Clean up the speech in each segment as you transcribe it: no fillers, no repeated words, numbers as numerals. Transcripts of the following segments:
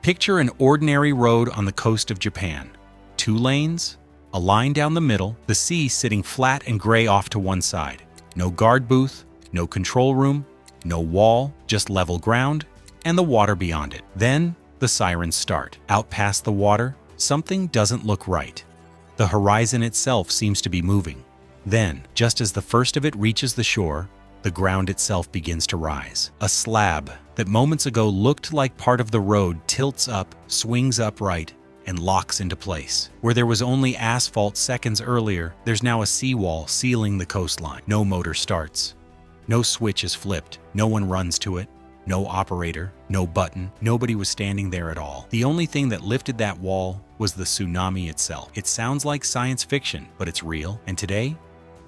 Picture an ordinary road on the coast of Japan. 2 lanes, a line down the middle, the sea sitting flat and gray off to one side. No guard booth, no control room, no wall, just level ground and the water beyond it. Then the sirens start. Out past the water, something doesn't look right. The horizon itself seems to be moving. Then, just as the first of it reaches the shore, the ground itself begins to rise. A slab that moments ago looked like part of the road tilts up, swings upright, and locks into place. Where there was only asphalt seconds earlier, there's now a seawall sealing the coastline. No motor starts. No switch is flipped. No one runs to it. No operator, no button, nobody was standing there at all. The only thing that lifted that wall was the tsunami itself. It sounds like science fiction, but it's real. And today,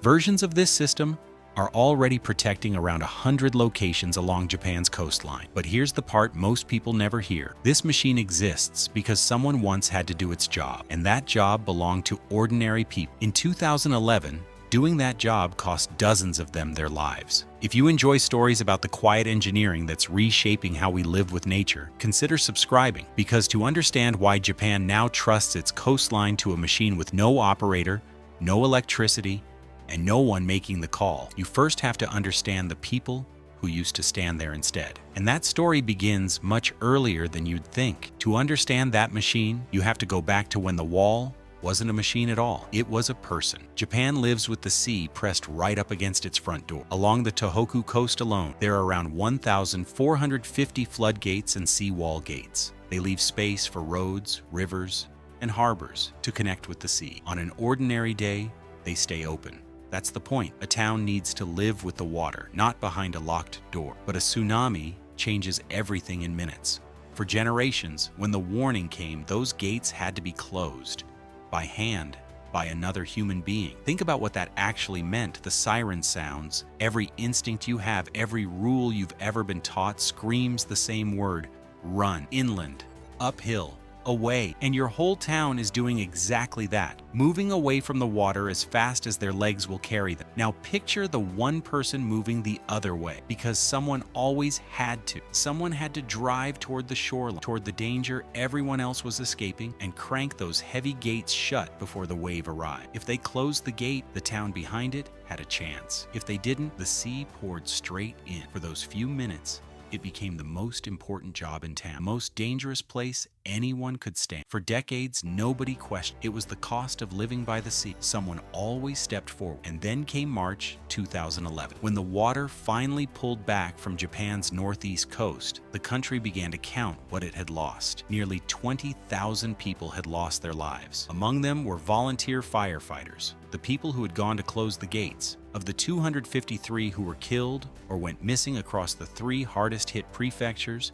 versions of this system are already protecting around 100 locations along Japan's coastline. But here's the part most people never hear. This machine exists because someone once had to do its job, and that job belonged to ordinary people. In 2011, doing that job cost dozens of them their lives. If you enjoy stories about the quiet engineering that's reshaping how we live with nature, consider subscribing, because to understand why Japan now trusts its coastline to a machine with no operator, no electricity, and no one making the call, you first have to understand the people who used to stand there instead. And that story begins much earlier than you'd think. To understand that machine, you have to go back to when the wall wasn't a machine at all. It was a person. Japan lives with the sea pressed right up against its front door. Along the Tohoku coast alone, there are around 1,450 floodgates and seawall gates. They leave space for roads, rivers, and harbors to connect with the sea. On an ordinary day, they stay open. That's the point. A town needs to live with the water, not behind a locked door. But a tsunami changes everything in minutes. For generations, when the warning came, those gates had to be closed. By hand, by another human being. Think about what that actually meant. The siren sounds, every instinct you have, every rule you've ever been taught screams the same word: run, inland, uphill, away. And your whole town is doing exactly that, moving away from the water as fast as their legs will carry them. Now picture the one person moving the other way, because someone always had to. Someone had to drive toward the shoreline, toward the danger everyone else was escaping, and crank those heavy gates shut before the wave arrived. If they closed the gate, the town behind it had a chance. If they didn't, the sea poured straight in. For those few minutes, it became the most important job in town, the most dangerous place anyone could stand. For decades, nobody questioned. It was the cost of living by the sea. Someone always stepped forward. And then came March 2011. When the water finally pulled back from Japan's northeast coast, the country began to count what it had lost. Nearly 20,000 people had lost their lives. Among them were volunteer firefighters, the people who had gone to close the gates. Of the 253 who were killed or went missing across the 3 hardest hit prefectures,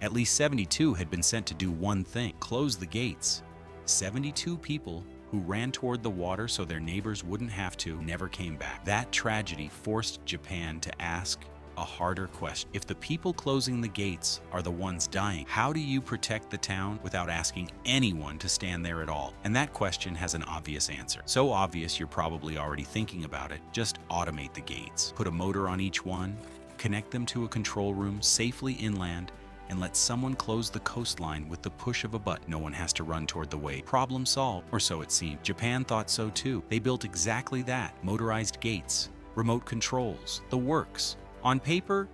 at least 72 had been sent to do one thing: close the gates. 72 people who ran toward the water so their neighbors wouldn't have to never came back. That tragedy forced Japan to ask a harder question. If the people closing the gates are the ones dying, how do you protect the town without asking anyone to stand there at all? And that question has an obvious answer. So obvious you're probably already thinking about it. Just automate the gates. Put a motor on each one, connect them to a control room safely inland, and let someone close the coastline with the push of a button. No one has to run toward the wave. Problem solved, or so it seemed. Japan thought so too. They built exactly that: motorized gates, remote controls, the works. On paper,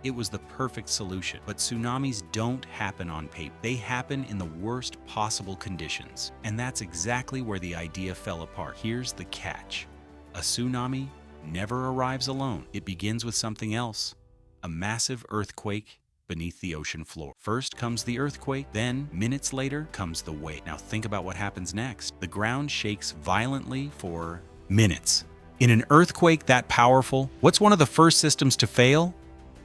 it was the perfect solution. But tsunamis don't happen on paper. They happen in the worst possible conditions. And that's exactly where the idea fell apart. Here's the catch: a tsunami never arrives alone. It begins with something else: a massive earthquake beneath the ocean floor. First comes the earthquake, then minutes later comes the wave. Now think about what happens next. The ground shakes violently for minutes. In an earthquake that powerful, what's one of the first systems to fail?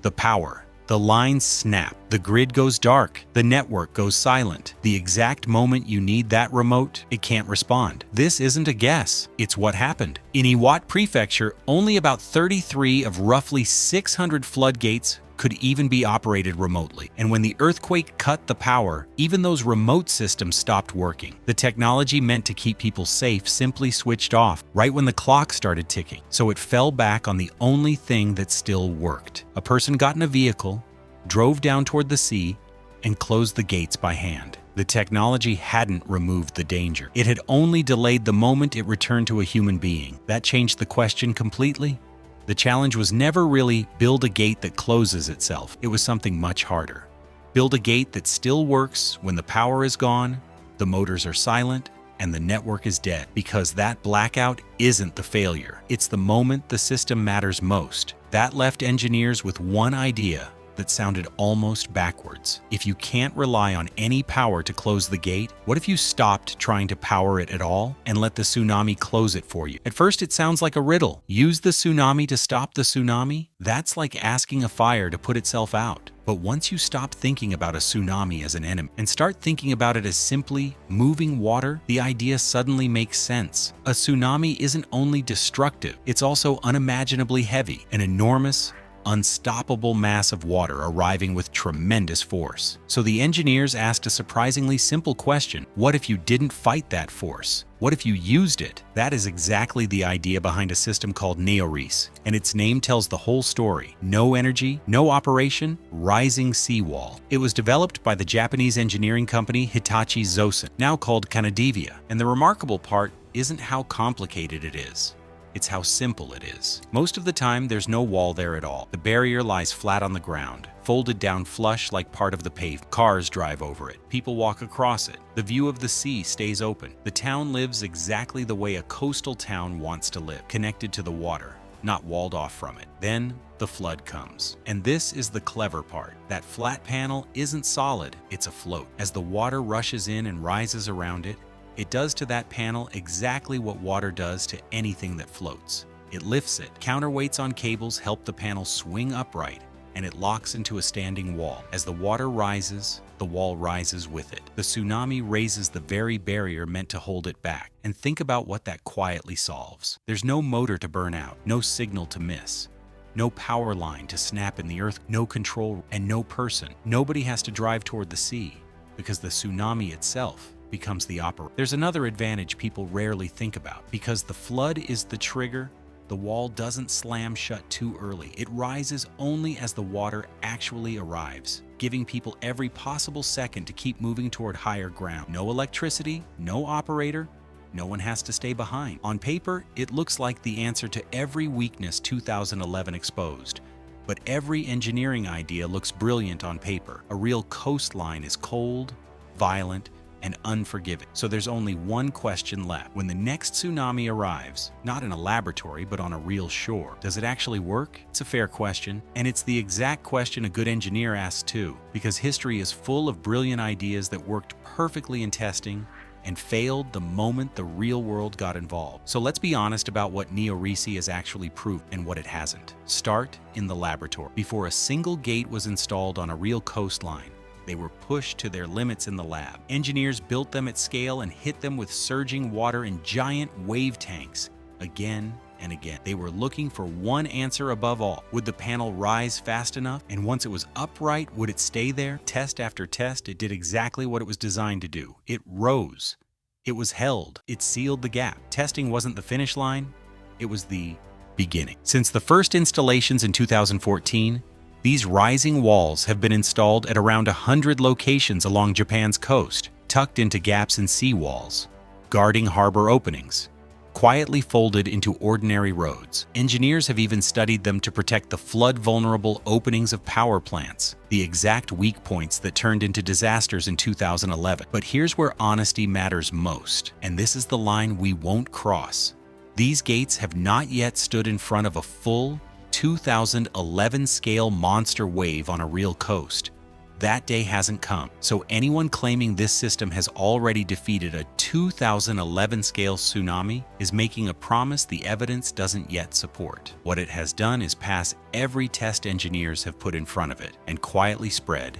The power. The lines snap, the grid goes dark, the network goes silent. The exact moment you need that remote, it can't respond. This isn't a guess, it's what happened. In Iwate Prefecture, only about 33 of roughly 600 floodgates could even be operated remotely. And when the earthquake cut the power, even those remote systems stopped working. The technology meant to keep people safe simply switched off right when the clock started ticking. So it fell back on the only thing that still worked. A person got in a vehicle, drove down toward the sea, and closed the gates by hand. The technology hadn't removed the danger. It had only delayed the moment it returned to a human being. That changed the question completely. The challenge was never really build a gate that closes itself. It was something much harder. Build a gate that still works when the power is gone, the motors are silent, and the network is dead. Because that blackout isn't the failure. It's the moment the system matters most. That left engineers with one idea that sounded almost backwards. If you can't rely on any power to close the gate, what if you stopped trying to power it at all and let the tsunami close it for you? At first, it sounds like a riddle. Use the tsunami to stop the tsunami? That's like asking a fire to put itself out. But once you stop thinking about a tsunami as an enemy and start thinking about it as simply moving water, the idea suddenly makes sense. A tsunami isn't only destructive, it's also unimaginably heavy, an enormous, unstoppable mass of water arriving with tremendous force. So the engineers asked a surprisingly simple question: what if you didn't fight that force? What if you used it? That is exactly the idea behind a system called NeoReese, and its name tells the whole story. No energy, no operation, rising seawall. It was developed by the Japanese engineering company Hitachi Zosen, now called Kanadevia, and the remarkable part isn't how complicated it is. It's how simple it is. Most of the time, there's no wall there at all. The barrier lies flat on the ground, folded down flush like part of the pavement. Cars drive over it. People walk across it. The view of the sea stays open. The town lives exactly the way a coastal town wants to live, connected to the water, not walled off from it. Then the flood comes. And this is the clever part. That flat panel isn't solid, it's afloat. As the water rushes in and rises around it, it does to that panel exactly what water does to anything that floats. It lifts it. Counterweights on cables help the panel swing upright, and it locks into a standing wall. As the water rises, the wall rises with it. The tsunami raises the very barrier meant to hold it back. And think about what that quietly solves. There's no motor to burn out, no signal to miss, no power line to snap in the earth, no control, and no person. Nobody has to drive toward the sea, because the tsunami itself becomes the operator. There's another advantage people rarely think about. Because the flood is the trigger, the wall doesn't slam shut too early. It rises only as the water actually arrives, giving people every possible second to keep moving toward higher ground. No electricity, no operator, no one has to stay behind. On paper, it looks like the answer to every weakness 2011 exposed. But every engineering idea looks brilliant on paper. A real coastline is cold, violent, and unforgiving. So there's only one question left. When the next tsunami arrives, not in a laboratory, but on a real shore, does it actually work? It's a fair question, and it's the exact question a good engineer asks too, because history is full of brilliant ideas that worked perfectly in testing and failed the moment the real world got involved. So let's be honest about what NeoReese has actually proved and what it hasn't. Start in the laboratory. Before a single gate was installed on a real coastline, they were pushed to their limits in the lab. Engineers built them at scale and hit them with surging water in giant wave tanks again and again. They were looking for one answer above all. Would the panel rise fast enough? And once it was upright, would it stay there? Test after test, it did exactly what it was designed to do. It rose. It was held. It sealed the gap. Testing wasn't the finish line. It was the beginning. Since the first installations in 2014, these rising walls have been installed at around 100 locations along Japan's coast, tucked into gaps in seawalls, guarding harbor openings, quietly folded into ordinary roads. Engineers have even studied them to protect the flood-vulnerable openings of power plants, the exact weak points that turned into disasters in 2011. But here's where honesty matters most, and this is the line we won't cross. These gates have not yet stood in front of a full 2011 scale monster wave on a real coast. That day hasn't come. So anyone claiming this system has already defeated a 2011 scale tsunami is making a promise the evidence doesn't yet support. What it has done is pass every test engineers have put in front of it and quietly spread,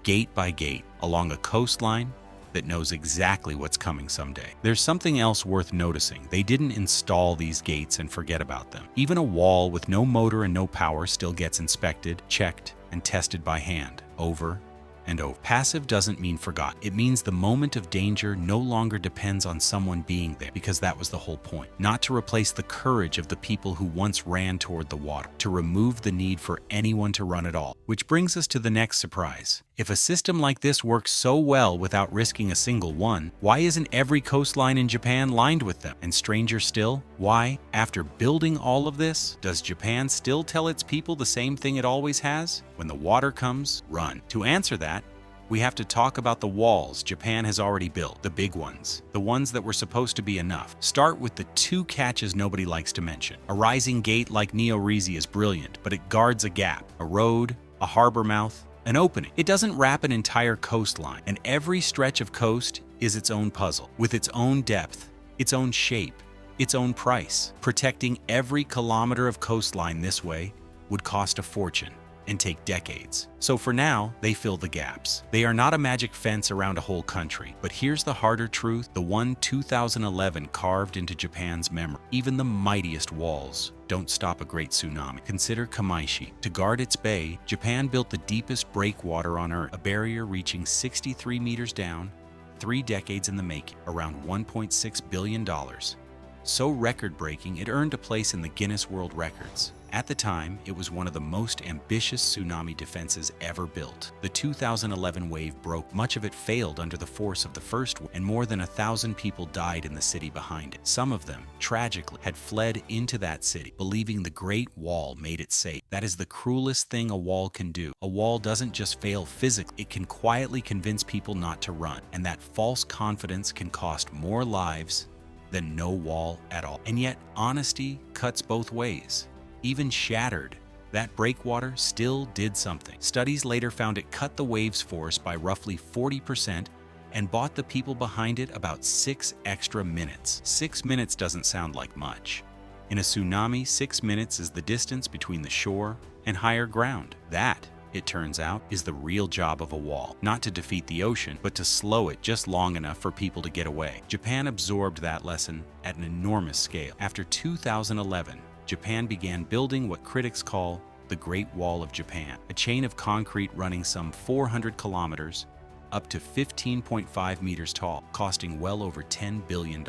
gate by gate, along a coastline that knows exactly what's coming someday. There's something else worth noticing. They didn't install these gates and forget about them. Even a wall with no motor and no power still gets inspected, checked, and tested by hand, over and over. Passive doesn't mean forgotten. It means the moment of danger no longer depends on someone being there, because that was the whole point. Not to replace the courage of the people who once ran toward the water, to remove the need for anyone to run at all. Which brings us to the next surprise. If a system like this works so well without risking a single one, why isn't every coastline in Japan lined with them? And stranger still, why, after building all of this, does Japan still tell its people the same thing it always has? When the water comes, run. To answer that, we have to talk about the walls Japan has already built, the big ones, the ones that were supposed to be enough. Start with the two catches nobody likes to mention. A rising gate like Neorizi is brilliant, but it guards a gap, a road, a harbor mouth, an opening. It doesn't wrap an entire coastline, and every stretch of coast is its own puzzle, with its own depth, its own shape, its own price. Protecting every kilometer of coastline this way would cost a fortune and take decades. So for now, they fill the gaps. They are not a magic fence around a whole country, but here's the harder truth, the one 2011 carved into Japan's memory. Even the mightiest walls don't stop a great tsunami. Consider Kamaishi. To guard its bay, Japan built the deepest breakwater on Earth, a barrier reaching 63 meters down, 3 decades in the making, around $1.6 billion. So record-breaking, it earned a place in the Guinness World Records. At the time, it was one of the most ambitious tsunami defenses ever built. The 2011 wave broke, much of it failed under the force of the first wave, and more than 1,000 people died in the city behind it. Some of them, tragically, had fled into that city, believing the Great Wall made it safe. That is the cruelest thing a wall can do. A wall doesn't just fail physically, it can quietly convince people not to run, and that false confidence can cost more lives than no wall at all. And yet, honesty cuts both ways. Even shattered, that breakwater still did something. Studies later found it cut the wave's force by roughly 40% and bought the people behind it about 6 extra minutes. 6 minutes doesn't sound like much. In a tsunami, 6 minutes is the distance between the shore and higher ground. That, it turns out, is the real job of a wall. Not to defeat the ocean, but to slow it just long enough for people to get away. Japan absorbed that lesson at an enormous scale. After 2011, Japan began building what critics call the Great Wall of Japan, a chain of concrete running some 400 kilometers, up to 15.5 meters tall, costing well over $10 billion.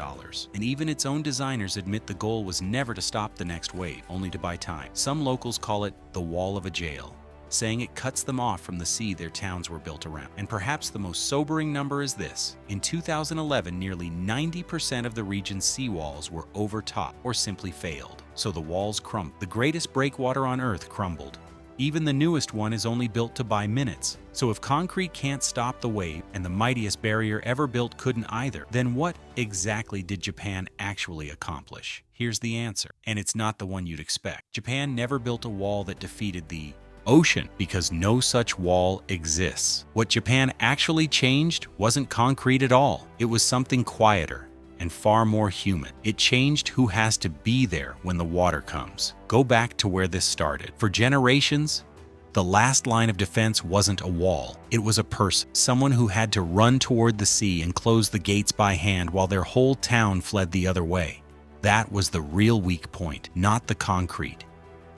And even its own designers admit the goal was never to stop the next wave, only to buy time. Some locals call it the wall of a jail, saying it cuts them off from the sea their towns were built around. And perhaps the most sobering number is this. In 2011, nearly 90% of the region's seawalls were overtopped or simply failed. So the walls crumbled. The greatest breakwater on Earth crumbled. Even the newest one is only built to buy minutes. So if concrete can't stop the wave, and the mightiest barrier ever built couldn't either, then what exactly did Japan actually accomplish? Here's the answer, and it's not the one you'd expect. Japan never built a wall that defeated the ocean, because no such wall exists. What Japan actually changed wasn't concrete at all. It was something quieter and far more human. It changed who has to be there when the water comes. Go back to where this started. For generations, the last line of defense wasn't a wall. It was a person, someone who had to run toward the sea and close the gates by hand while their whole town fled the other way. That was the real weak point, not the concrete.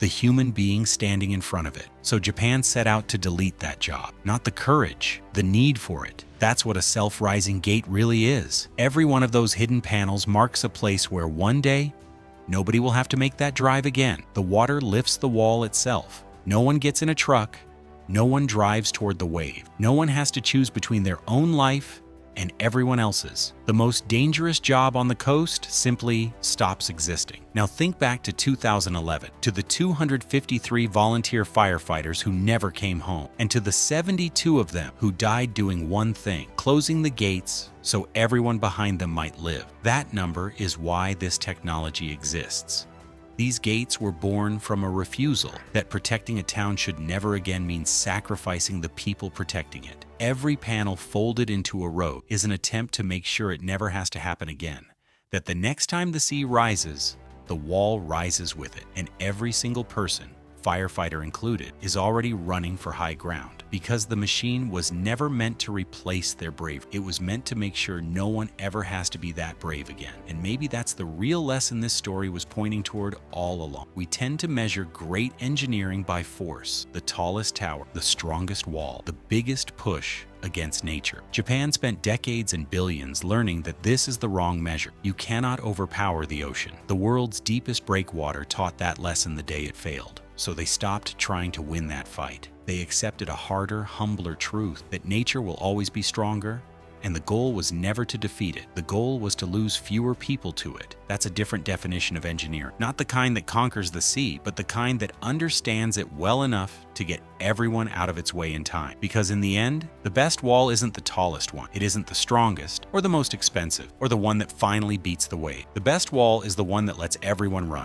The human being standing in front of it. So Japan set out to delete that job, not the courage, the need for it. That's what a self-rising gate really is. Every one of those hidden panels marks a place where one day, nobody will have to make that drive again. The water lifts the wall itself. No one gets in a truck. No one drives toward the wave. No one has to choose between their own life and everyone else's. The most dangerous job on the coast simply stops existing. Now think back to 2011, to the 253 volunteer firefighters who never came home, and to the 72 of them who died doing one thing, closing the gates so everyone behind them might live. That number is why this technology exists. These gates were born from a refusal that protecting a town should never again mean sacrificing the people protecting it. Every panel folded into a road is an attempt to make sure it never has to happen again, that the next time the sea rises, the wall rises with it, and every single person, firefighter included, is already running for high ground. Because the machine was never meant to replace their bravery. It was meant to make sure no one ever has to be that brave again. And maybe that's the real lesson this story was pointing toward all along. We tend to measure great engineering by force, the tallest tower, the strongest wall, the biggest push against nature. Japan spent decades and billions learning that this is the wrong measure. You cannot overpower the ocean. The world's deepest breakwater taught that lesson the day it failed. so they stopped trying to win that fight. They accepted a harder, humbler truth that nature will always be stronger, and the goal was never to defeat it. The goal was to lose fewer people to it. That's a different definition of engineering. Not the kind that conquers the sea, but the kind that understands it well enough to get everyone out of its way in time. Because in the end, the best wall isn't the tallest one. It isn't the strongest, or the most expensive, or the one that finally beats the wave. The best wall is the one that lets everyone run.